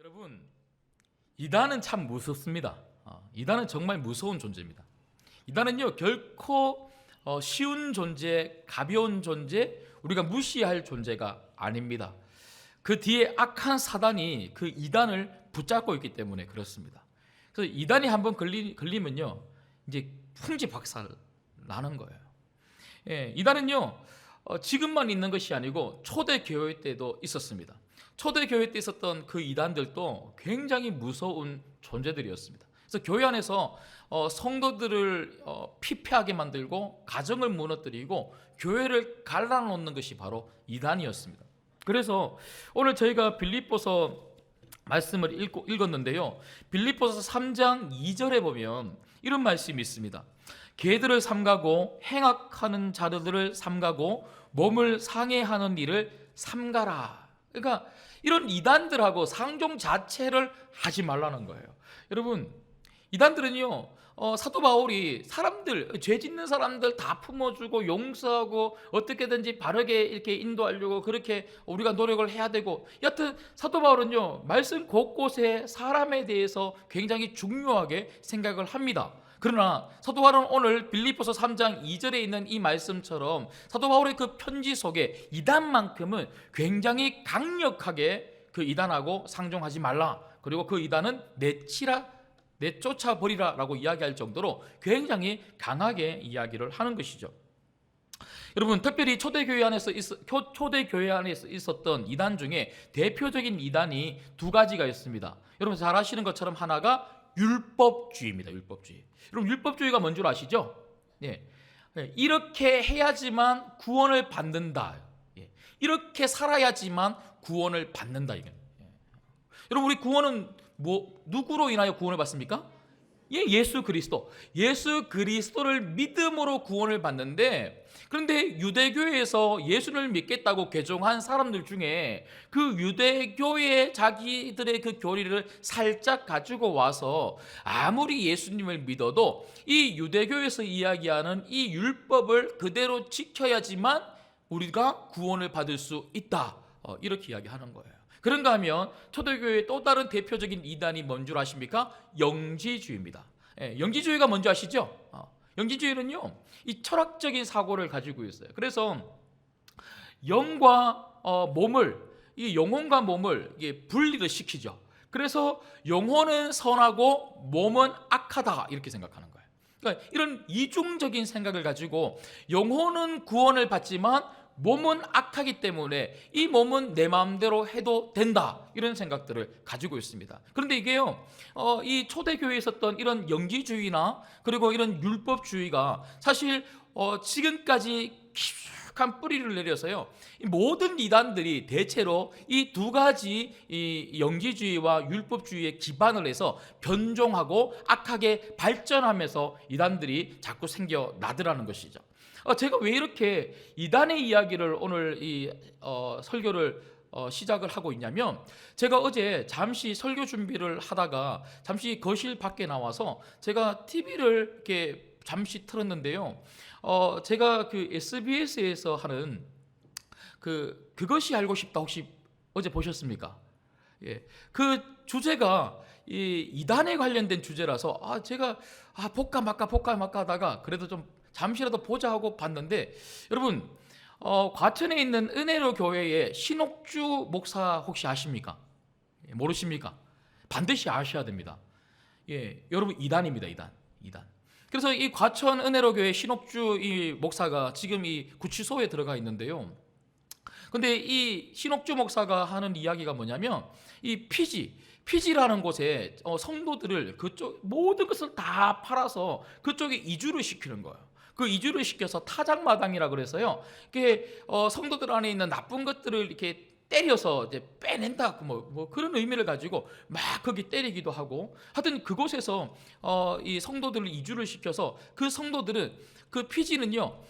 여러분, 이단은 참 무섭습니다. 이단은 정말 무서운 존재입니다. 이단은요 결코 쉬운 존재, 가벼운 존재, 우리가 무시할 존재가 아닙니다. 그 뒤에 악한 사단이 그 이단을 붙잡고 있기 때문에 그렇습니다. 그래서 이단이 한번 걸리면요 이제 풍지박살 나는 거예요. 이단은요 지금만 있는 것이 아니고 초대 교회 때도 있었습니다. 초대 교회 때 있었던 그 이단들도 굉장히 무서운 존재들이었습니다. 그래서 교회 안에서 성도들을 피폐하게 만들고 가정을 무너뜨리고 교회를 갈라놓는 것이 바로 이단이었습니다. 그래서 오늘 저희가 빌립보서 말씀을 읽었는데요, 빌립보서 3장 2절에 보면 이런 말씀이 있습니다. 개들을 삼가고 행악하는 자들을 삼가고 몸을 상해하는 일을 삼가라. 그러니까 이런 이단들하고 상종 자체를 하지 말라는 거예요. 여러분, 이단들은요 사도 바울이 사람들, 죄 짓는 사람들 다 품어주고 용서하고 어떻게든지 바르게 이렇게 인도하려고 그렇게 우리가 노력을 해야 되고, 여하튼 사도 바울은요 말씀 곳곳에 사람에 대해서 굉장히 중요하게 생각을 합니다. 그러나 사도 바울은 오늘 빌립보서 3장 2절에 있는 이 말씀처럼 사도 바울의 그 편지 속에 이단만큼은 굉장히 강력하게 그 이단하고 상종하지 말라, 그리고 그 이단은 내쫓아버리라 라고 이야기할 정도로 굉장히 강하게 이야기를 하는 것이죠. 여러분, 특별히 초대교회 안에서 있었던 이단 중에 대표적인 이단이 두 가지가 있습니다. 여러분 잘 아시는 것처럼 하나가 율법주의입니다. 율법주의. 여러분 율법주의가 뭔 줄 아시죠? 이렇게 해야지만 구원을 받는다. 이렇게 살아야지만 구원을 받는다. 여러분, 우리 구원은 누구로 인하여 구원을 받습니까? 예수 그리스도. 예수 그리스도를 믿음으로 구원을 받는데, 그런데 유대교회에서 예수를 믿겠다고 개종한 사람들 중에 그 유대교회의 자기들의 그 교리를 살짝 가지고 와서 아무리 예수님을 믿어도 이 유대교회에서 이야기하는 이 율법을 그대로 지켜야지만 우리가 구원을 받을 수 있다, 이렇게 이야기하는 거예요. 그런가 하면 초대교회의 또 다른 대표적인 이단이 뭔 줄 아십니까? 영지주의입니다. 영지주의가 뭔지 아시죠? 영지주의는요 이 철학적인 사고를 가지고 있어요. 그래서 영과 몸을, 이 영혼과 몸을 분리를 시키죠. 그래서 영혼은 선하고 몸은 악하다, 이렇게 생각하는 거예요. 그러니까 이런 이중적인 생각을 가지고 영혼은 구원을 받지만 몸은 악하기 때문에 이 몸은 내 마음대로 해도 된다, 이런 생각들을 가지고 있습니다. 그런데 이게요 이 초대교회에 있었던 이런 영지주의나 그리고 이런 율법주의가 사실 지금까지 깊숙한 뿌리를 내려서요 모든 이단들이 대체로 이 두 가지 이 영지주의와 율법주의에 기반을 해서 변종하고 악하게 발전하면서 이단들이 자꾸 생겨나더라는 것이죠. 제가 왜 이렇게 이단의 이야기를 오늘 이 설교를 시작을 하고 있냐면, 제가 어제 잠시 설교 준비를 하다가 잠시 거실 밖에 나와서 제가 TV를 이렇게 잠시 틀었는데요. 제가 그 SBS에서 하는 그것이 알고 싶다, 혹시 어제 보셨습니까? 그 주제가 이 이단에 관련된 주제라서 제가 볼까 말까 하다가 그래도 좀 잠시라도 보자 하고 봤는데, 여러분 과천에 있는 은혜로 교회의 신옥주 목사 혹시 아십니까? 모르십니까? 반드시 아셔야 됩니다. 여러분 이단입니다. 이단. 그래서 이 과천 은혜로 교회 신옥주 이 목사가 지금 이 구치소에 들어가 있는데요. 근데 이 신옥주 목사가 하는 이야기가 뭐냐면, 이 피지라는 곳에 성도들을 그쪽 모든 것을 다 팔아서 그쪽에 이주를 시키는 거예요. 그 이주를 시켜서 타작마당이라 그래서요, 이게 성도들 안에 있는 나쁜 것들을 이렇게 때려서 이제 빼낸다, 뭐 그런 의미를 가지고 막 거기 때리기도 하고, 하여튼 그곳에서 이 성도들을 이주를 시켜서 그 성도들은, 그 피지는요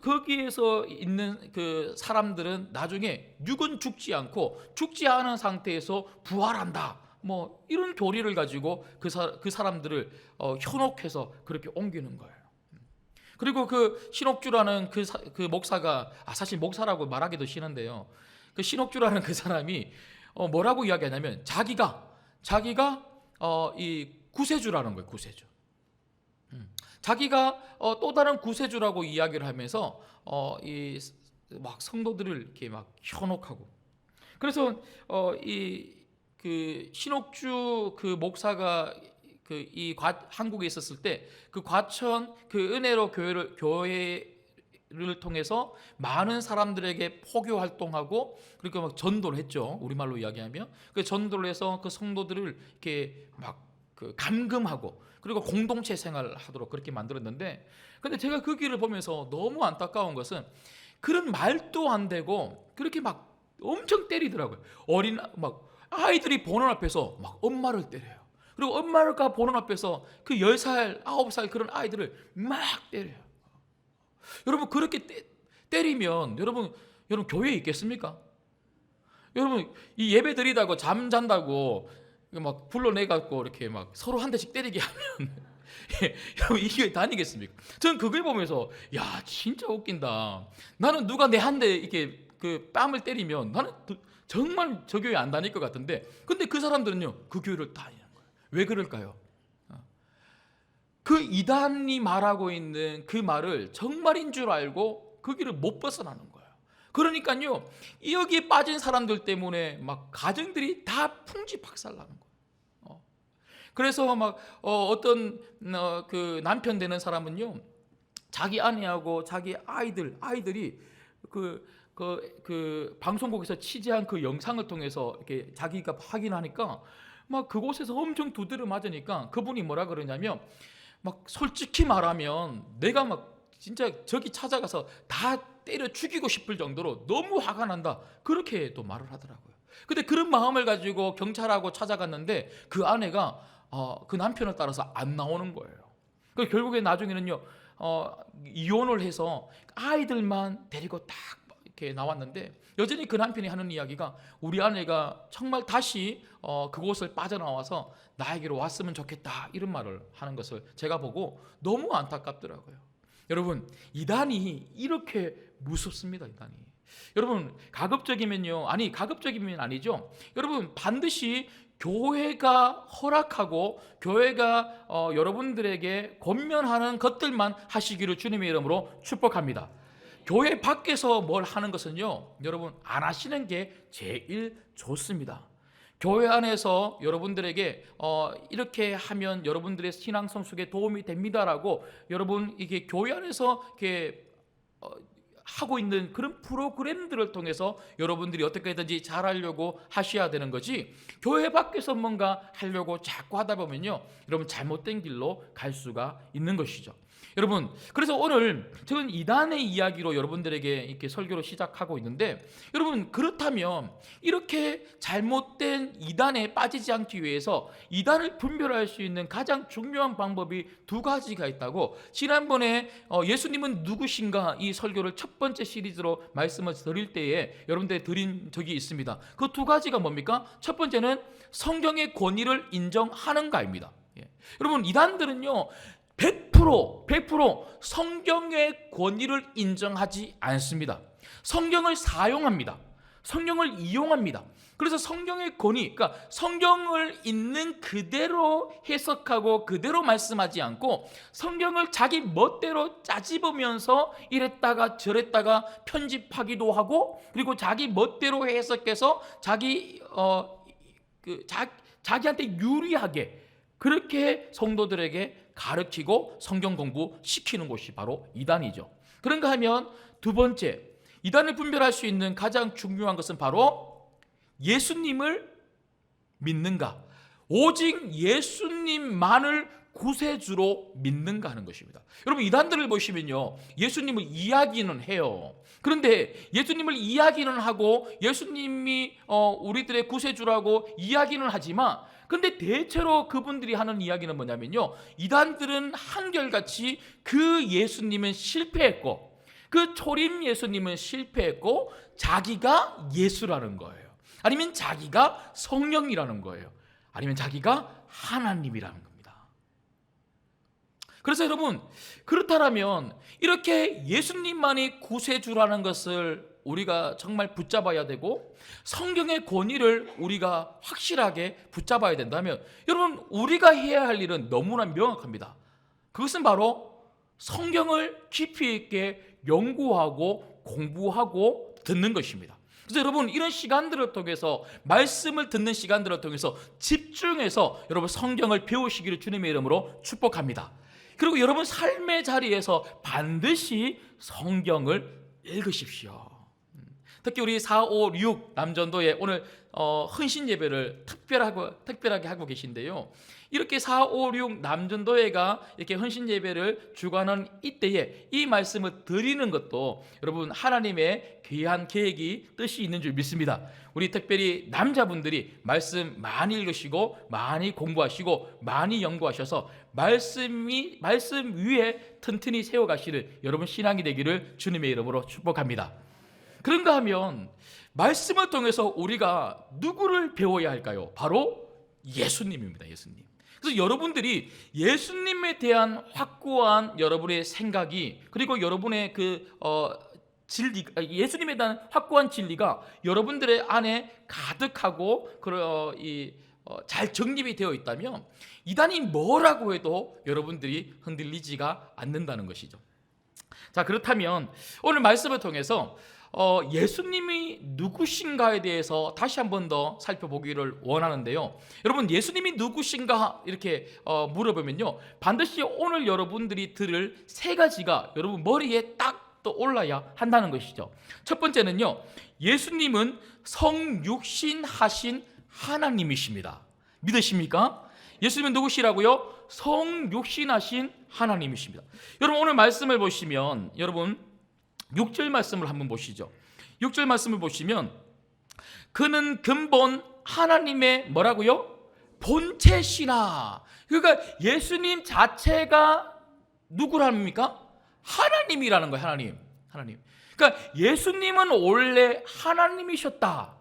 거기에서 있는 그 사람들은 나중에 육은 죽지 않고 죽지 않은 상태에서 부활한다, 뭐 이런 교리를 가지고 그 사람들을 현혹해서 그렇게 옮기는 거예요. 그리고 그 신옥주라는 그 목사가, 사실 목사라고 말하기도 싫은데요, 그 신옥주라는 그 사람이 뭐라고 이야기하냐면 자기가 이 구세주라는 거예요. 구세주. 자기가 또 다른 구세주라고 이야기를 하면서 이 막 성도들을 이렇게 막 현혹하고. 그래서 그 신옥주 그 목사가 한국에 있었을 때 그 과천 그 은혜로 교회를 통해서 많은 사람들에게 포교 활동하고 그렇게 막 전도를 했죠. 우리말로 이야기하면 그 전도를 해서 그 성도들을 이렇게 막 그 감금하고 그리고 공동체 생활을 하도록 그렇게 만들었는데, 근데 제가 그 길을 보면서 너무 안타까운 것은 그런 말도 안 되고 그렇게 막 엄청 때리더라고요. 막 아이들이 보는 앞에서 막 엄마를 때려요. 그리고 엄마가 보는 앞에서 그 10살, 9살 그런 아이들을 막 때려요. 여러분 그렇게 때리면 여러분 교회에 있겠습니까? 여러분 이 예배 드리다고 잠잔다고 막 불러내갖고 이렇게 막 서로 한 대씩 때리게 하면 여러분 이 교회 다니겠습니까? 저는 그걸 보면서 야 진짜 웃긴다. 나는 누가 내 한 대 이렇게 그 뺨을 때리면 나는 정말 저 교회 안 다닐 것 같은데, 근데 그 사람들은요 그 교회를 다니는 거예요. 왜 그럴까요? 그 이단이 말하고 있는 그 말을 정말인 줄 알고 그 길을 못 벗어나는 거예요. 그러니까요 여기에 빠진 사람들 때문에 막 가정들이 다 풍지박살나는 거예요. 그래서 막 어떤 그 남편 되는 사람은요 자기 아내하고 자기 아이들이 그 방송국에서 취재한 그 영상을 통해서 이렇게 자기가 확인하니까 막 그곳에서 엄청 두드려 맞으니까 그분이 뭐라 그러냐면 막 솔직히 말하면 내가 막 진짜 저기 찾아가서 다 때려 죽이고 싶을 정도로 너무 화가 난다, 그렇게 또 말을 하더라고요. 근데 그런 마음을 가지고 경찰하고 찾아갔는데 그 아내가 그 남편을 따라서 안 나오는 거예요. 그 결국에 나중에는요 이혼을 해서 아이들만 데리고 딱 이렇게 나왔는데, 여전히 그 남편이 하는 이야기가 우리 아내가 정말 다시 그곳을 빠져나와서 나에게로 왔으면 좋겠다, 이런 말을 하는 것을 제가 보고 너무 안타깝더라고요. 여러분 이단이 이렇게 무섭습니다. 이단이. 여러분 가급적이면 아니죠. 여러분 반드시 교회가 허락하고 교회가 여러분들에게 권면하는 것들만 하시기를 주님의 이름으로 축복합니다. 교회 밖에서 뭘 하는 것은요 여러분 안 하시는 게 제일 좋습니다. 교회 안에서 여러분들에게 이렇게 하면 여러분들의 신앙 성숙에 도움이 됩니다라고 여러분 이게 교회 안에서 이렇게 하고 있는 그런 프로그램들을 통해서 여러분들이 어떻게든지 잘하려고 하셔야 되는 거지, 교회 밖에서 뭔가 하려고 자꾸 하다 보면요 여러분 잘못된 길로 갈 수가 있는 것이죠. 여러분 그래서 오늘 저는 이단의 이야기로 여러분들에게 이렇게 설교를 시작하고 있는데, 여러분 그렇다면 이렇게 잘못된 이단에 빠지지 않기 위해서 이단을 분별할 수 있는 가장 중요한 방법이 두 가지가 있다고 지난번에 예수님은 누구신가 이 설교를 첫 번째 시리즈로 말씀을 드릴 때에 여러분들에 드린 적이 있습니다. 그 두 가지가 뭡니까? 첫 번째는 성경의 권위를 인정하는가입니다. 여러분 이단들은요 100% 성경의 권위를 인정하지 않습니다. 성경을 사용합니다. 성경을 이용합니다. 그래서 성경의 권위, 그러니까 성경을 있는 그대로 해석하고 그대로 말씀하지 않고 성경을 자기 멋대로 짜집으면서 이랬다가 저랬다가 편집하기도 하고, 그리고 자기 멋대로 해석해서 자기한테 유리하게 그렇게 성도들에게 가르치고 성경 공부시키는 곳이 바로 이단이죠. 그런가 하면 두 번째, 이단을 분별할 수 있는 가장 중요한 것은 바로 예수님을 믿는가, 오직 예수님만을 구세주로 믿는가 하는 것입니다. 여러분 이단들을 보시면요 예수님을 이야기는 해요. 그런데 예수님을 이야기는 하고 예수님이 우리들의 구세주라고 이야기는 하지만, 근데 대체로 그분들이 하는 이야기는 뭐냐면요 이단들은 한결같이 그 예수님은 실패했고 그 초림 예수님은 실패했고 자기가 예수라는 거예요. 아니면 자기가 성령이라는 거예요. 아니면 자기가 하나님이라는 겁니다. 그래서 여러분 그렇다면 이렇게 예수님만이 구세주라는 것을 우리가 정말 붙잡아야 되고 성경의 권위를 우리가 확실하게 붙잡아야 된다면 여러분 우리가 해야 할 일은 너무나 명확합니다. 그것은 바로 성경을 깊이 있게 연구하고 공부하고 듣는 것입니다. 그래서 여러분 이런 시간들을 통해서 말씀을 듣는 시간들을 통해서 집중해서 여러분 성경을 배우시기를 주님의 이름으로 축복합니다. 그리고 여러분 삶의 자리에서 반드시 성경을 읽으십시오. 특히 우리 4, 5, 6 남전도에 오늘 헌신 예배를 특별하게 하고 계신데요. 이렇게 4, 5, 6 남전도회가 이렇게 헌신 예배를 주관하는 이때에 이 말씀을 드리는 것도 여러분 하나님의 귀한 계획이 뜻이 있는 줄 믿습니다. 우리 특별히 남자분들이 말씀 많이 읽으시고 많이 공부하시고 많이 연구하셔서 말씀 위에 튼튼히 세워가시는 여러분 신앙이 되기를 주님의 이름으로 축복합니다. 그런가 하면 말씀을 통해서 우리가 누구를 배워야 할까요? 바로 예수님입니다. 예수님. 그래서 여러분들이 예수님에 대한 확고한 여러분의 생각이 그리고 여러분의 진리, 예수님에 대한 확고한 진리가 여러분들의 안에 가득하고 잘 정립이 되어 있다면 이단이 뭐라고 해도 여러분들이 흔들리지가 않는다는 것이죠. 자, 그렇다면 오늘 말씀을 통해서 예수님이 누구신가에 대해서 다시 한 번 더 살펴보기를 원하는데요. 여러분 예수님이 누구신가 이렇게 물어보면요, 반드시 오늘 여러분들이 들을 세 가지가 여러분 머리에 딱 떠올라야 한다는 것이죠. 첫 번째는요, 예수님은 성육신하신 하나님이십니다. 믿으십니까? 예수님은 누구시라고요? 성육신하신 하나님이십니다. 여러분 오늘 말씀을 보시면 여러분 6절 말씀을 한번 보시죠. 6절 말씀을 보시면 그는 근본 하나님의 뭐라고요? 본체시나. 그러니까 예수님 자체가 누구랍니까? 하나님이라는 거예요. 하나님. 그러니까 예수님은 원래 하나님이시다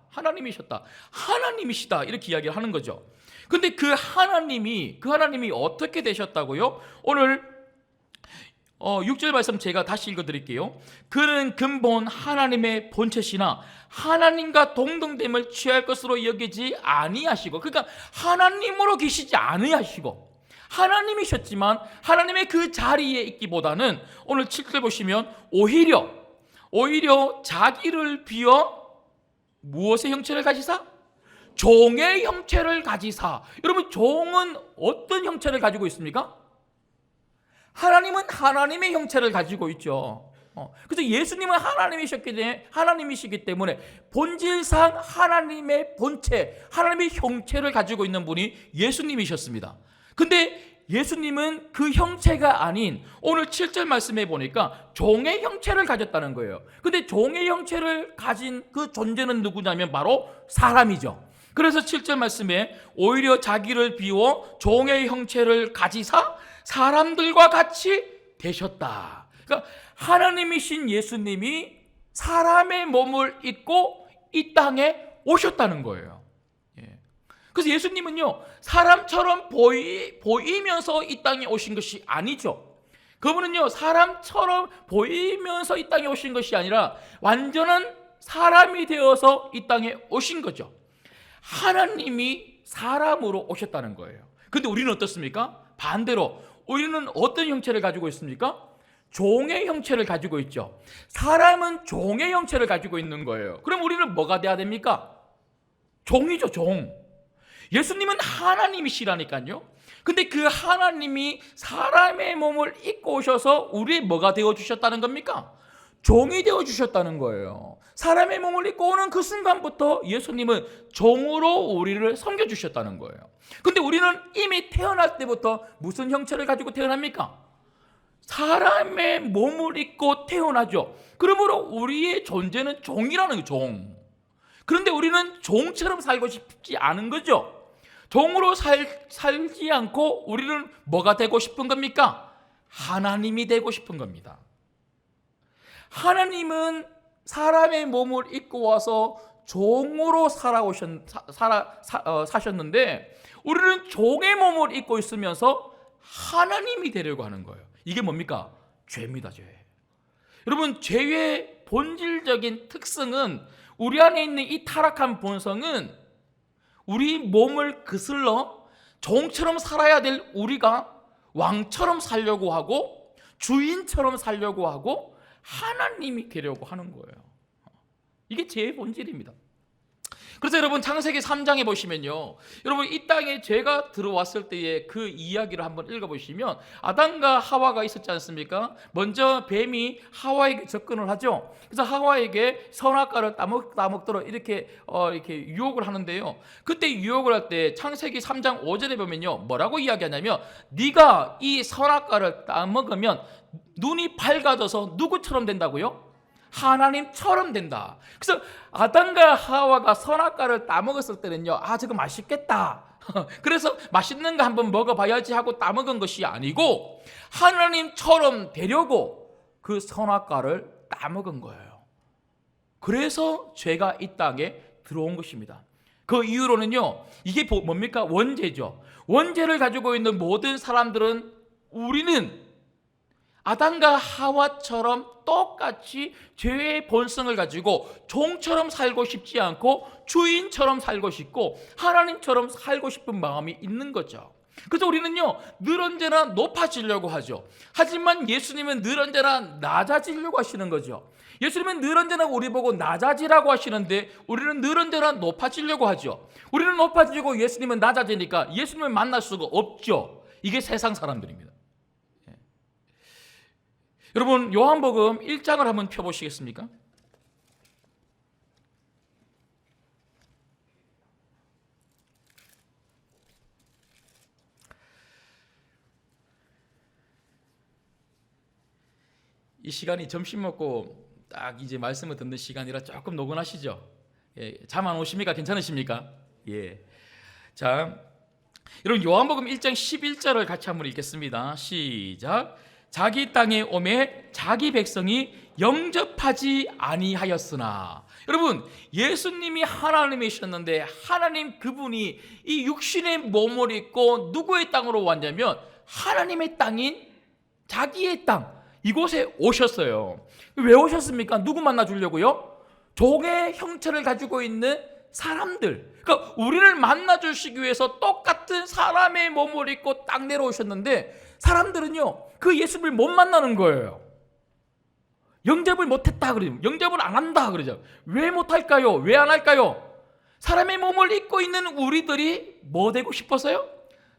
이렇게 이야기를 하는 거죠. 근데 그 하나님이 어떻게 되셨다고요? 오늘 6절 말씀 제가 다시 읽어드릴게요. 그는 근본 하나님의 본체시나 하나님과 동등됨을 취할 것으로 여기지 아니하시고, 그러니까 하나님으로 계시지 아니하시고 하나님이셨지만 하나님의 그 자리에 있기보다는 오늘 7절 보시면 오히려 자기를 비워 무엇의 형체를 가지사? 종의 형체를 가지사. 여러분 여러분 어떤 형체를 가지고 있습니까? 하나님은 하나님의 형체를 가지고 있죠. 그래서 예수님은 하나님이시기 때문에 본질상 하나님의 본체, 하나님의 형체를 가지고 있는 분이 예수님이셨습니다. 근데 예수님은 그 형체가 아닌 오늘 7절 말씀에 보니까 종의 형체를 가졌다는 거예요. 근데 종의 형체를 가진 그 존재는 누구냐면 바로 사람이죠. 그래서 7절 말씀에 오히려 자기를 비워 종의 형체를 가지사 사람들과 같이 되셨다. 그러니까 하나님이신 예수님이 사람의 몸을 입고 이 땅에 오셨다는 거예요. 그래서 예수님은요, 사람처럼 보이면서 이 땅에 오신 것이 아니죠. 그분은요, 사람처럼 보이면서 이 땅에 오신 것이 아니라 완전한 사람이 되어서 이 땅에 오신 거죠. 하나님이 사람으로 오셨다는 거예요. 근데 우리는 어떻습니까? 반대로 우리는 어떤 형체를 가지고 있습니까? 종의 형체를 가지고 있죠. 사람은 종의 형체를 가지고 있는 거예요. 그럼 우리는 뭐가 돼야 됩니까? 종이죠, 종. 예수님은 하나님이시라니까요. 근데 그 하나님이 사람의 몸을 입고 오셔서 우리의 뭐가 되어주셨다는 겁니까? 종이 되어주셨다는 거예요. 사람의 몸을 입고 오는 그 순간부터 예수님은 종으로 우리를 섬겨주셨다는 거예요. 근데 우리는 이미 태어날 때부터 무슨 형체를 가지고 태어납니까? 사람의 몸을 입고 태어나죠. 그러므로 우리의 존재는 종이라는 거예요, 종. 그런데 우리는 종처럼 살고 싶지 않은 거죠. 종으로 살지 않고 우리는 뭐가 되고 싶은 겁니까? 하나님이 되고 싶은 겁니다. 하나님은 사람의 몸을 입고 와서 종으로 사셨는데 우리는 종의 몸을 입고 있으면서 하나님이 되려고 하는 거예요. 이게 뭡니까? 죄입니다, 죄. 여러분, 죄의 본질적인 특성은, 우리 안에 있는 이 타락한 본성은 우리 몸을 거슬러 종처럼 살아야 될 우리가 왕처럼 살려고 하고 주인처럼 살려고 하고 하나님이 되려고 하는 거예요. 이게 제 본질입니다. 그래서 여러분 창세기 3장에 보시면요, 여러분 이 땅에 죄가 들어왔을 때의 그 이야기를 한번 읽어보시면 아담과 하와가 있었지 않습니까? 먼저 뱀이 하와에게 접근을 하죠. 그래서 하와에게 선악과를 따먹도록 이렇게 유혹을 하는데요, 그때 유혹을 할 때 창세기 3장 5절에 보면요, 뭐라고 이야기하냐면 네가 이 선악과를 따먹으면 눈이 밝아져서 누구처럼 된다고요? 하나님처럼 된다. 그래서 아담과 하와가 선악과를 따먹었을 때는요, 저거 맛있겠다, 그래서 맛있는 거 한번 먹어봐야지 하고 따먹은 것이 아니고 하나님처럼 되려고 그 선악과를 따먹은 거예요. 그래서 죄가 이 땅에 들어온 것입니다. 그 이후로는요, 이게 뭡니까? 원죄죠. 원죄를 가지고 있는 모든 사람들은, 우리는 아담과 하와처럼 똑같이 죄의 본성을 가지고 종처럼 살고 싶지 않고 주인처럼 살고 싶고 하나님처럼 살고 싶은 마음이 있는 거죠. 그래서 우리는요, 늘 언제나 높아지려고 하죠. 하지만 예수님은 늘 언제나 낮아지려고 하시는 거죠. 예수님은 늘 언제나 우리 보고 낮아지라고 하시는데 우리는 늘 언제나 높아지려고 하죠. 우리는 높아지고 예수님은 낮아지니까 예수님을 만날 수가 없죠. 이게 세상 사람들입니다. 여러분 요한복음 1장을 한번 펴보시겠습니까? 이 시간이 점심 먹고 딱 이제 말씀을 듣는 시간이라 조금 노곤하시죠? 잠 안 오십니까? 괜찮으십니까? 예. 자, 여러분 요한복음 1장 11절을 같이 한번 읽겠습니다. 시작. 자기 땅에 오매 자기 백성이 영접하지 아니하였으나. 여러분 예수님이 하나님이셨는데 하나님 그분이 이 육신의 몸을 입고 누구의 땅으로 왔냐면 하나님의 땅인 자기의 땅, 이곳에 오셨어요. 왜 오셨습니까? 누구 만나 주려고요? 종의 형체를 가지고 있는 사람들, 그러니까 우리를 만나 주시기 위해서 똑같은 사람의 몸을 입고 땅 내려오셨는데 사람들은요 그 예수를 못 만나는 거예요. 영접을 못했다 그러죠. 영접을 안 한다 그러죠. 왜 못할까요? 왜 안 할까요? 사람의 몸을 입고 있는 우리들이 뭐 되고 싶어서요?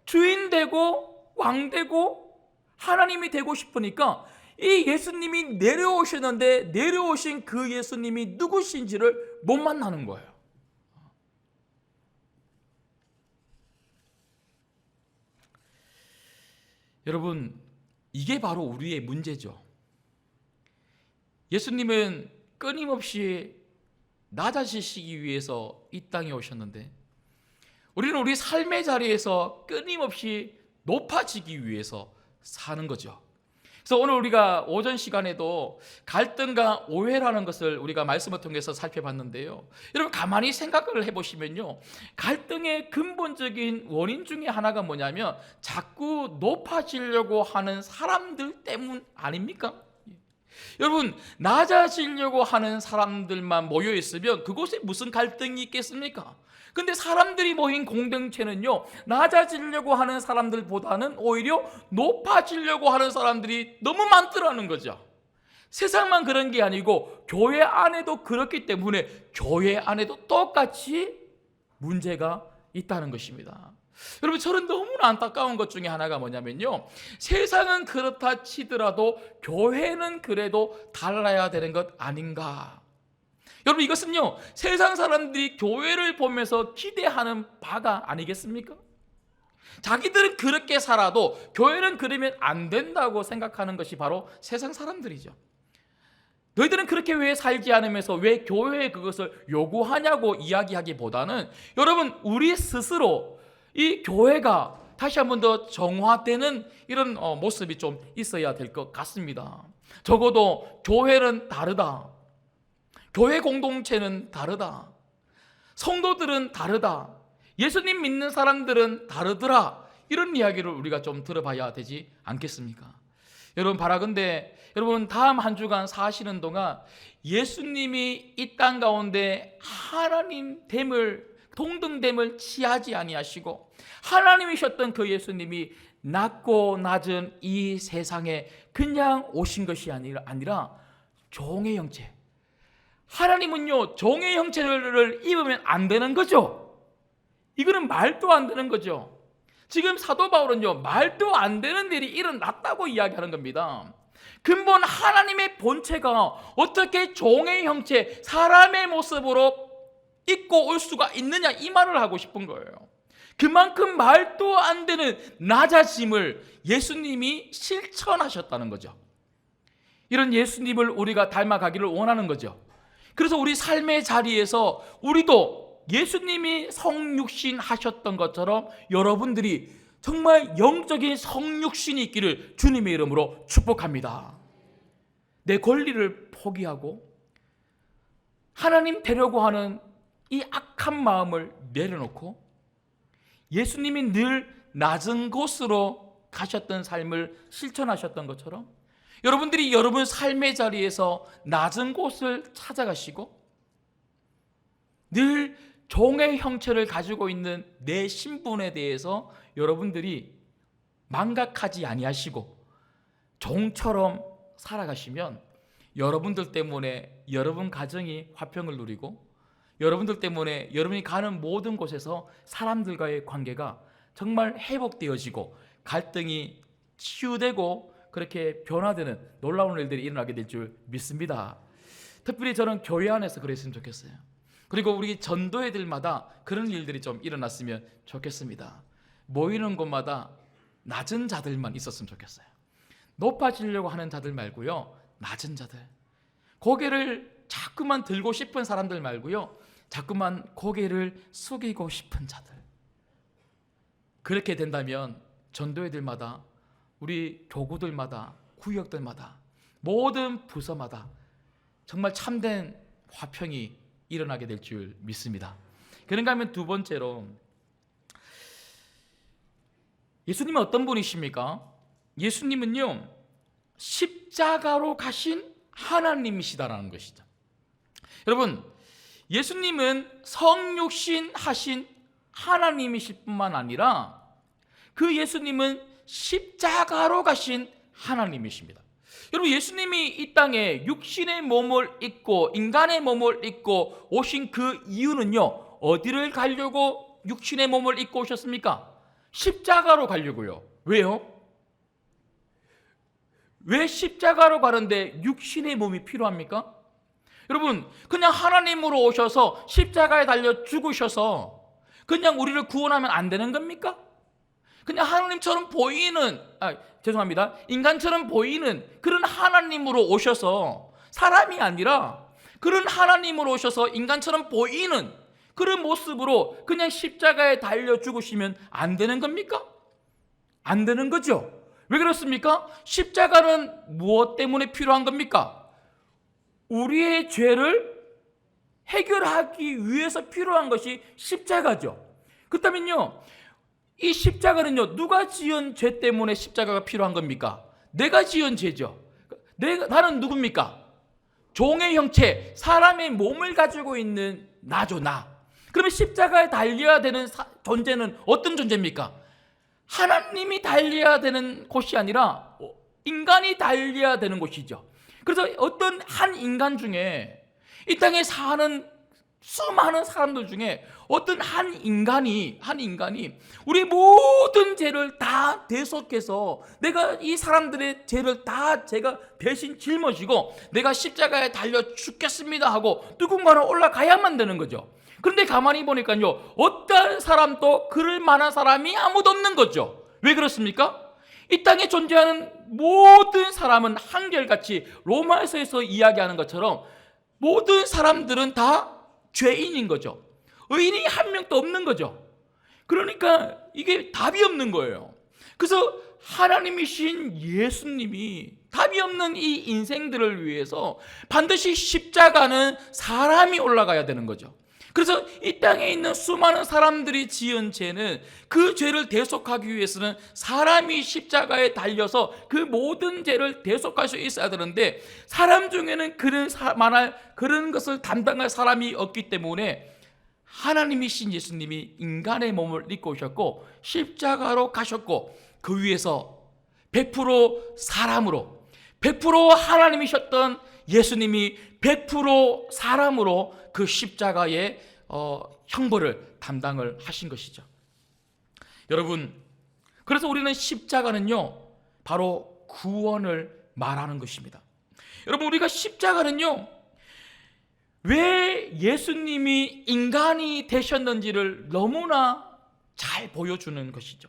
주인 되고 왕 되고 하나님이 되고 싶으니까 이 예수님이 내려오셨는데 내려오신 그 예수님이 누구신지를 못 만나는 거예요. 여러분 이게 바로 우리의 문제죠. 예수님은 끊임없이 낮아지시기 위해서 이 땅에 오셨는데 우리는 우리 삶의 자리에서 끊임없이 높아지기 위해서 사는 거죠. 그래서 오늘 우리가 오전 시간에도 갈등과 오해라는 것을 우리가 말씀을 통해서 살펴봤는데요, 여러분 가만히 생각을 해보시면요, 갈등의 근본적인 원인 중에 하나가 뭐냐면 자꾸 높아지려고 하는 사람들 때문 아닙니까? 여러분 낮아지려고 하는 사람들만 모여 있으면 그곳에 무슨 갈등이 있겠습니까? 근데 사람들이 모인 공동체는요, 낮아지려고 하는 사람들보다는 오히려 높아지려고 하는 사람들이 너무 많더라는 거죠. 세상만 그런 게 아니고 교회 안에도 그렇기 때문에 교회 안에도 똑같이 문제가 있다는 것입니다. 여러분 저는 너무나 안타까운 것 중에 하나가 뭐냐면요, 세상은 그렇다 치더라도 교회는 그래도 달라야 되는 것 아닌가. 여러분 이것은요 세상 사람들이 교회를 보면서 기대하는 바가 아니겠습니까? 자기들은 그렇게 살아도 교회는 그러면 안 된다고 생각하는 것이 바로 세상 사람들이죠. 너희들은 그렇게 왜 살지 않으면서 왜 교회에 그것을 요구하냐고 이야기하기보다는 여러분 우리 스스로 이 교회가 다시 한 번 더 정화되는 이런 모습이 좀 있어야 될 것 같습니다. 적어도 교회는 다르다, 교회 공동체는 다르다, 성도들은 다르다, 예수님 믿는 사람들은 다르더라, 이런 이야기를 우리가 좀 들어봐야 되지 않겠습니까? 여러분 바라건대 여러분 다음 한 주간 사시는 동안 예수님이 이 땅 가운데 하나님 됨을 동등됨을 취하지 아니하시고 하나님이셨던 그 예수님이 낮고 낮은 이 세상에 그냥 오신 것이 아니라 종의 형체. 하나님은요 종의 형체를 입으면 안 되는 거죠. 이거는 말도 안 되는 거죠. 지금 사도 바울은요 말도 안 되는 일이 일어났다고 이야기하는 겁니다. 근본 하나님의 본체가 어떻게 종의 형체 사람의 모습으로 입고 올 수가 있느냐 이 말을 하고 싶은 거예요. 그만큼 말도 안 되는 낮아짐을 예수님이 실천하셨다는 거죠. 이런 예수님을 우리가 닮아가기를 원하는 거죠. 그래서 우리 삶의 자리에서 우리도 예수님이 성육신 하셨던 것처럼 여러분들이 정말 영적인 성육신이 있기를 주님의 이름으로 축복합니다. 내 권리를 포기하고 하나님 되려고 하는 이 악한 마음을 내려놓고 예수님이 늘 낮은 곳으로 가셨던 삶을 실천하셨던 것처럼 여러분들이 여러분 삶의 자리에서 낮은 곳을 찾아가시고 늘 종의 형체를 가지고 있는 내 신분에 대해서 여러분들이 망각하지 아니하시고 종처럼 살아가시면 여러분들 때문에 여러분 가정이 화평을 누리고 여러분들 때문에 여러분이 가는 모든 곳에서 사람들과의 관계가 정말 회복되어지고 갈등이 치유되고 그렇게 변화되는 놀라운 일들이 일어나게 될 줄 믿습니다. 특별히 저는 교회 안에서 그랬으면 좋겠어요. 그리고 우리 전도회들마다 그런 일들이 좀 일어났으면 좋겠습니다. 모이는 곳마다 낮은 자들만 있었으면 좋겠어요. 높아지려고 하는 자들 말고요, 낮은 자들, 고개를 자꾸만 들고 싶은 사람들 말고요, 자꾸만 고개를 숙이고 싶은 자들. 그렇게 된다면 전도회들마다 우리 교구들마다 구역들마다 모든 부서마다 정말 참된 화평이 일어나게 될 줄 믿습니다. 그런가 하면 두 번째로 예수님은 어떤 분이십니까? 예수님은요 십자가로 가신 하나님이시다라는 것이죠. 여러분 예수님은 성육신 하신 하나님이실 뿐만 아니라 그 예수님은 십자가로 가신 하나님이십니다. 여러분 예수님이 이 땅에 육신의 몸을 입고 인간의 몸을 입고 오신 그 이유는요 어디를 가려고 육신의 몸을 입고 오셨습니까? 십자가로 가려고요. 왜요? 왜 십자가로 가는데 육신의 몸이 필요합니까? 여러분 그냥 하나님으로 오셔서 십자가에 달려 죽으셔서 그냥 우리를 구원하면 안 되는 겁니까? 그냥 하나님처럼 보이는 인간처럼 보이는 그런 하나님으로 오셔서 사람이 아니라 그런 하나님으로 오셔서 인간처럼 보이는 그런 모습으로 그냥 십자가에 달려 죽으시면 안 되는 겁니까? 안 되는 거죠. 왜 그렇습니까? 십자가는 무엇 때문에 필요한 겁니까? 우리의 죄를 해결하기 위해서 필요한 것이 십자가죠. 그렇다면요 이 십자가는요 누가 지은 죄 때문에 십자가가 필요한 겁니까? 내가 지은 죄죠. 나는 누굽니까? 종의 형체, 사람의 몸을 가지고 있는 나죠, 나. 그러면 십자가에 달려야 되는 존재는 어떤 존재입니까? 하나님이 달려야 되는 곳이 아니라 인간이 달려야 되는 곳이죠. 그래서 어떤 한 인간 중에 이 땅에 사는 수많은 사람들 중에 어떤 한 인간이 우리 모든 죄를 다 대속해서 내가 이 사람들의 죄를 다 제가 대신 짊어지고 내가 십자가에 달려 죽겠습니다 하고 누군가는 올라가야만 되는 거죠. 그런데 가만히 보니까요 어떤 사람도 그럴 만한 사람이 아무도 없는 거죠. 왜 그렇습니까? 이 땅에 존재하는 모든 사람은 한결같이 로마서에서 이야기하는 것처럼 모든 사람들은 다 죄인인 거죠. 의인이 한 명도 없는 거죠. 그러니까 이게 답이 없는 거예요. 그래서 하나님이신 예수님이 답이 없는 이 인생들을 위해서 반드시 십자가는 사람이 올라가야 되는 거죠. 그래서 이 땅에 있는 수많은 사람들이 지은 죄는, 그 죄를 대속하기 위해서는 사람이 십자가에 달려서 그 모든 죄를 대속할 수 있어야 되는데, 사람 중에는 그런 것을 담당할 사람이 없기 때문에 하나님이신 예수님이 인간의 몸을 입고 오셨고 십자가로 가셨고, 그 위에서 100% 사람으로, 100% 하나님이셨던 예수님이 100% 사람으로 그 십자가의 형벌을 담당을 하신 것이죠. 여러분, 그래서 우리는 십자가는요, 바로 구원을 말하는 것입니다. 여러분, 우리가 십자가는요, 왜 예수님이 인간이 되셨는지를 너무나 잘 보여주는 것이죠.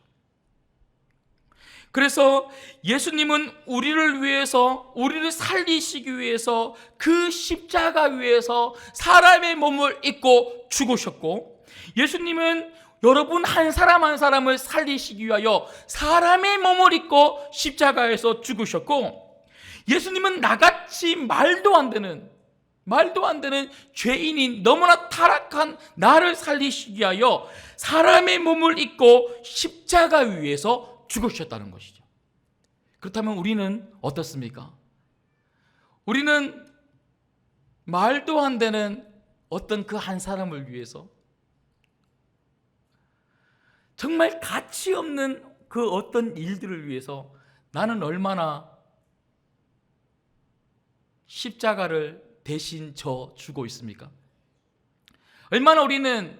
그래서 예수님은 우리를 위해서, 우리를 살리시기 위해서 그 십자가 위에서 사람의 몸을 입고 죽으셨고, 예수님은 여러분 한 사람 한 사람을 살리시기 위하여 사람의 몸을 입고 십자가에서 죽으셨고, 예수님은 나같이 말도 안 되는 죄인인 너무나 타락한 나를 살리시기 위하여 사람의 몸을 입고 십자가 위에서 죽으셨다는 것이죠. 그렇다면 우리는 어떻습니까? 우리는 말도 안 되는 어떤 그 한 사람을 위해서, 정말 가치 없는 그 어떤 일들을 위해서 나는 얼마나 십자가를 대신 져 주고 있습니까? 얼마나 우리는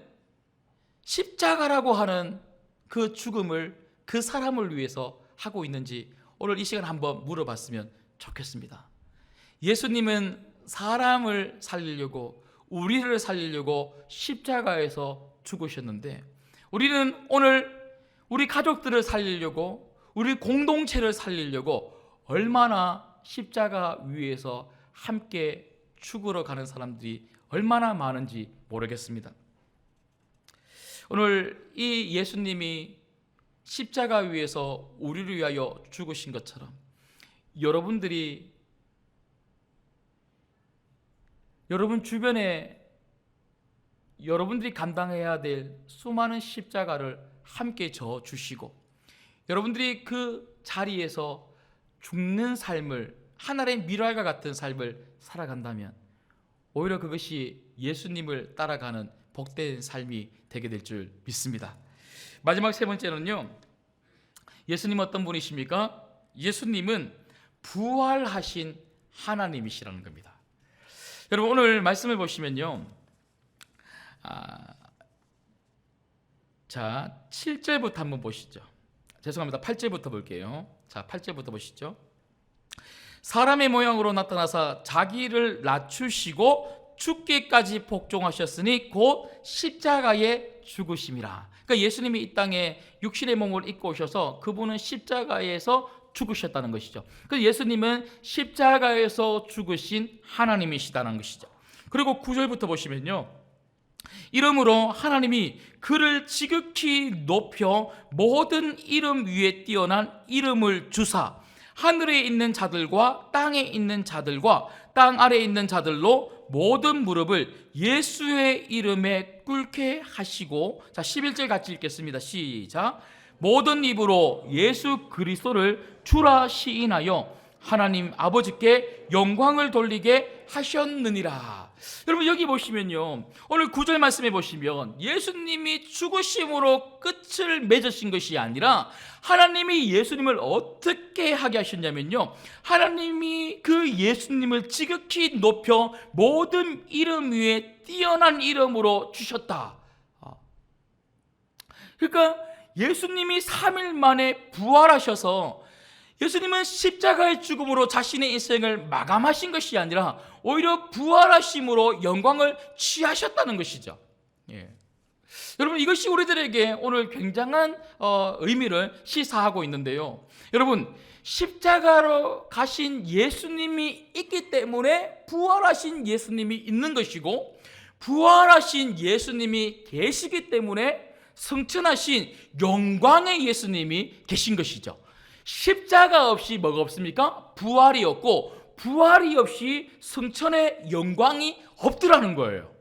십자가라고 하는 그 죽음을 그 사람을 위해서 하고 있는지 오늘 이 시간 한번 물어봤으면 좋겠습니다. 예수님은 사람을 살리려고, 우리를 살리려고 십자가에서 죽으셨는데, 우리는 오늘 우리 가족들을 살리려고, 우리 공동체를 살리려고 얼마나 십자가 위에서 함께 죽으러 가는 사람들이 얼마나 많은지 모르겠습니다. 오늘 이 예수님이 십자가 위에서 우리를 위하여 죽으신 것처럼, 여러분들이 여러분 주변에 여러분들이 감당해야 될 수많은 십자가를 함께 져 주시고, 여러분들이 그 자리에서 죽는 삶을, 하늘의 미랄과 같은 삶을 살아간다면 오히려 그것이 예수님을 따라가는 복된 삶이 되게 될 줄 믿습니다. 마지막 세 번째는요, 예수님 어떤 분이십니까? 예수님은 부활하신 하나님이시라는 겁니다. 여러분, 오늘 말씀을 보시면요, 자 7절부터 한번 보시죠. 죄송합니다, 8절부터 볼게요. 자 8절부터 보시죠. 사람의 모양으로 나타나사 자기를 낮추시고 죽기까지 복종하셨으니 곧 십자가에 죽으심이라. 그러니까 예수님이 이 땅에 육신의 몸을 입고 오셔서 그분은 십자가에서 죽으셨다는 것이죠. 그래서 예수님은 십자가에서 죽으신 하나님이시다는 것이죠. 그리고 9절부터 보시면요, 이러므로 하나님이 그를 지극히 높여 모든 이름 위에 뛰어난 이름을 주사 하늘에 있는 자들과 땅에 있는 자들과 땅 아래에 있는 자들로 모든 무릎을 예수의 이름에 꿇게 하시고, 자 11절 같이 읽겠습니다. 시작. 모든 입으로 예수 그리스도를 주라 시인하여 하나님 아버지께 영광을 돌리게 하셨느니라. 여러분, 여기 보시면요, 오늘 9절 말씀해 보시면 예수님이 죽으심으로 끝을 맺으신 것이 아니라 하나님이 예수님을 어떻게 하게 하셨냐면요, 하나님이 그 예수님을 지극히 높여 모든 이름 위에 뛰어난 이름으로 주셨다. 그러니까 예수님이 3일 만에 부활하셔서, 예수님은 십자가의 죽음으로 자신의 인생을 마감하신 것이 아니라 오히려 부활하심으로 영광을 취하셨다는 것이죠. 예. 여러분, 이것이 우리들에게 오늘 굉장한 의미를 시사하고 있는데요, 여러분, 십자가로 가신 예수님이 있기 때문에 부활하신 예수님이 있는 것이고, 부활하신 예수님이 계시기 때문에 승천하신 영광의 예수님이 계신 것이죠. 십자가 없이 뭐가 없습니까? 부활이 없고, 부활이 없이 승천의 영광이 없더라는 거예요.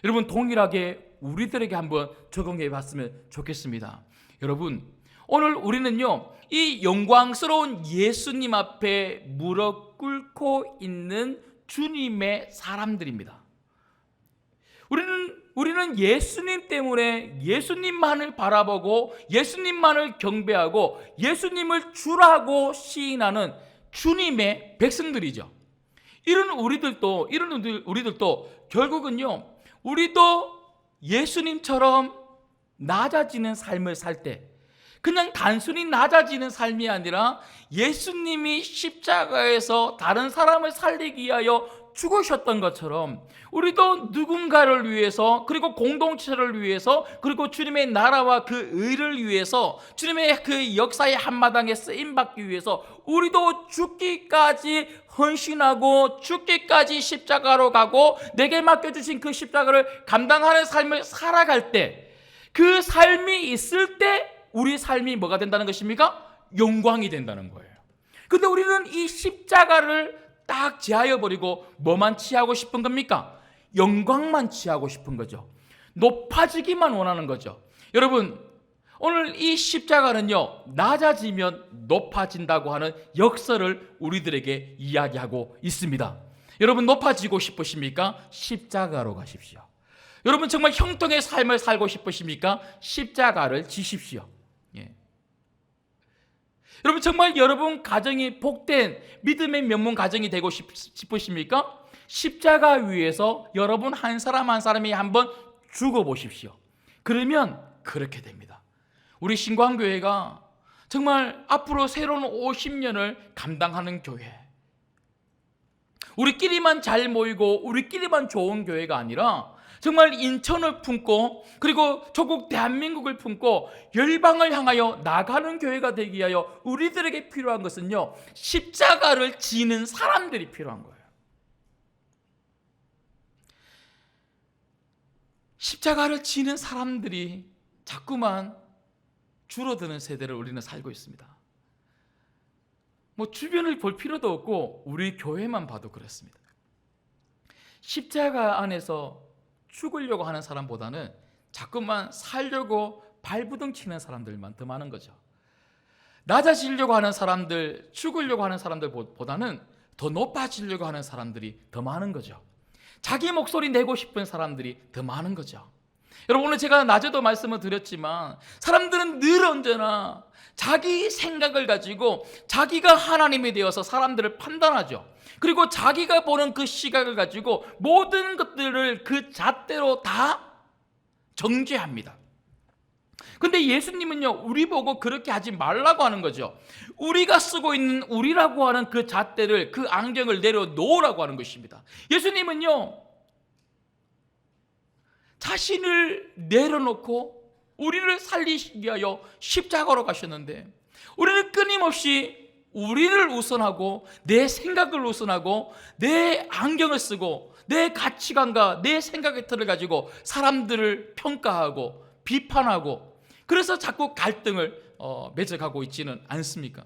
여러분 동일하게 우리들에게 한번 적용해 봤으면 좋겠습니다. 여러분 오늘 우리는요 이 영광스러운 예수님 앞에 무릎 꿇고 있는 주님의 사람들입니다. 우리는 예수님 때문에 예수님만을 바라보고 예수님만을 경배하고 예수님을 주라고 시인하는 주님의 백성들이죠. 이런 우리들도 결국은요 우리도 예수님처럼 낮아지는 삶을 살 때 그냥 단순히 낮아지는 삶이 아니라 예수님이 십자가에서 다른 사람을 살리기 위하여 죽으셨던 것처럼 우리도 누군가를 위해서 그리고 공동체를 위해서 그리고 주님의 나라와 그 의를 위해서 주님의 그 역사의 한마당에 쓰임받기 위해서 우리도 죽기까지 헌신하고 죽기까지 십자가로 가고 내게 맡겨주신 그 십자가를 감당하는 삶을 살아갈 때 그 삶이 있을 때 우리 삶이 뭐가 된다는 것입니까? 영광이 된다는 거예요. 근데 우리는 이 십자가를 딱 제하여 버리고 뭐만 취하고 싶은 겁니까? 영광만 취하고 싶은 거죠. 높아지기만 원하는 거죠. 여러분 오늘 이 십자가는요 낮아지면 높아진다고 하는 역설을 우리들에게 이야기하고 있습니다. 여러분 높아지고 싶으십니까? 십자가로 가십시오. 여러분 정말 형통의 삶을 살고 싶으십니까? 십자가를 지십시오. 여러분 정말 여러분 가정이 복된 믿음의 명문 가정이 되고 싶으십니까? 십자가 위에서 여러분 한 사람 한 사람이 한번 죽어보십시오. 그러면 그렇게 됩니다. 우리 신광교회가 정말 앞으로 새로운 50년을 감당하는 교회, 우리끼리만 잘 모이고 우리끼리만 좋은 교회가 아니라 정말 인천을 품고 그리고 조국 대한민국을 품고 열방을 향하여 나가는 교회가 되기 위하여 우리들에게 필요한 것은요 십자가를 지는 사람들이 필요한 거예요. 십자가를 지는 사람들이 자꾸만 줄어드는 세대를 우리는 살고 있습니다. 뭐 주변을 볼 필요도 없고 우리 교회만 봐도 그렇습니다. 십자가 안에서 죽으려고 하는 사람보다는 자꾸만 살려고 발부둥 치는 사람들만 더 많은 거죠. 낮아지려고 하는 사람들, 죽으려고 하는 사람들보다는 더 높아지려고 하는 사람들이 더 많은 거죠. 자기 목소리 내고 싶은 사람들이 더 많은 거죠. 여러분 오늘 제가 낮에도 말씀을 드렸지만 사람들은 늘 언제나 자기 생각을 가지고 자기가 하나님이 되어서 사람들을 판단하죠. 그리고 자기가 보는 그 시각을 가지고 모든 것들을 그 잣대로 다 정죄합니다. 근데 예수님은요 우리 보고 그렇게 하지 말라고 하는 거죠. 우리가 쓰고 있는 우리라고 하는 그 잣대를 그 안경을 내려놓으라고 하는 것입니다. 예수님은요 자신을 내려놓고 우리를 살리시기 위하여 십자가로 가셨는데 우리는 끊임없이 우리를 우선하고 내 생각을 우선하고 내 안경을 쓰고 내 가치관과 내 생각의 틀을 가지고 사람들을 평가하고 비판하고 그래서 자꾸 갈등을 맺어가고 있지는 않습니까?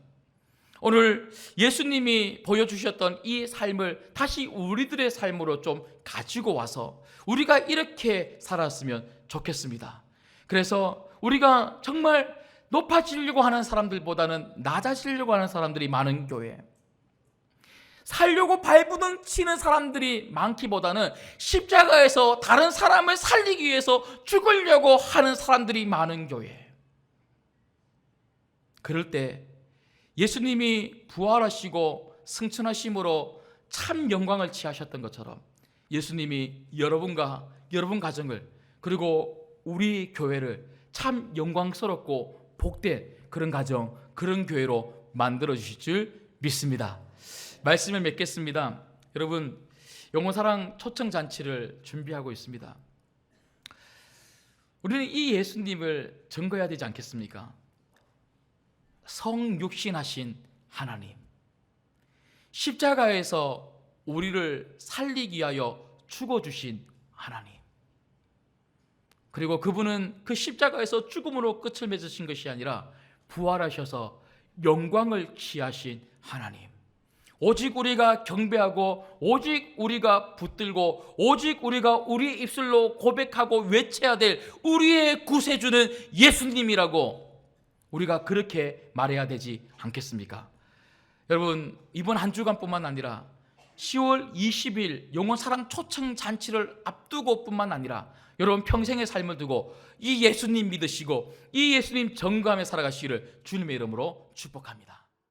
오늘 예수님이 보여주셨던 이 삶을 다시 우리들의 삶으로 좀 가지고 와서 우리가 이렇게 살았으면 좋겠습니다. 그래서 우리가 정말 높아지려고 하는 사람들보다는 낮아지려고 하는 사람들이 많은 교회, 살려고 발부둥 치는 사람들이 많기보다는 십자가에서 다른 사람을 살리기 위해서 죽으려고 하는 사람들이 많은 교회. 그럴 때 예수님이 부활하시고 승천하심으로 참 영광을 취하셨던 것처럼 예수님이 여러분과 여러분 가정을 그리고 우리 교회를 참 영광스럽고 복된 그런 가정, 그런 교회로 만들어 주실 줄 믿습니다. 말씀을 맺겠습니다. 여러분 영혼사랑 초청잔치를 준비하고 있습니다. 우리는 이 예수님을 증거해야 되지 않겠습니까? 성육신하신 하나님, 십자가에서 우리를 살리기 위하여 죽어주신 하나님, 그리고 그분은 그 십자가에서 죽음으로 끝을 맺으신 것이 아니라 부활하셔서 영광을 취하신 하나님, 오직 우리가 경배하고 오직 우리가 붙들고 오직 우리가 우리 입술로 고백하고 외쳐야 될 우리의 구세주는 예수님이라고 우리가 그렇게 말해야 되지 않겠습니까? 여러분, 이번 한 주간뿐만 아니라 10월 20일 영원 사랑 초청 잔치를 앞두고 뿐만 아니라 여러분 평생의 삶을 두고 이 예수님 믿으시고 이 예수님 전가하며 살아가시기를 주님의 이름으로 축복합니다.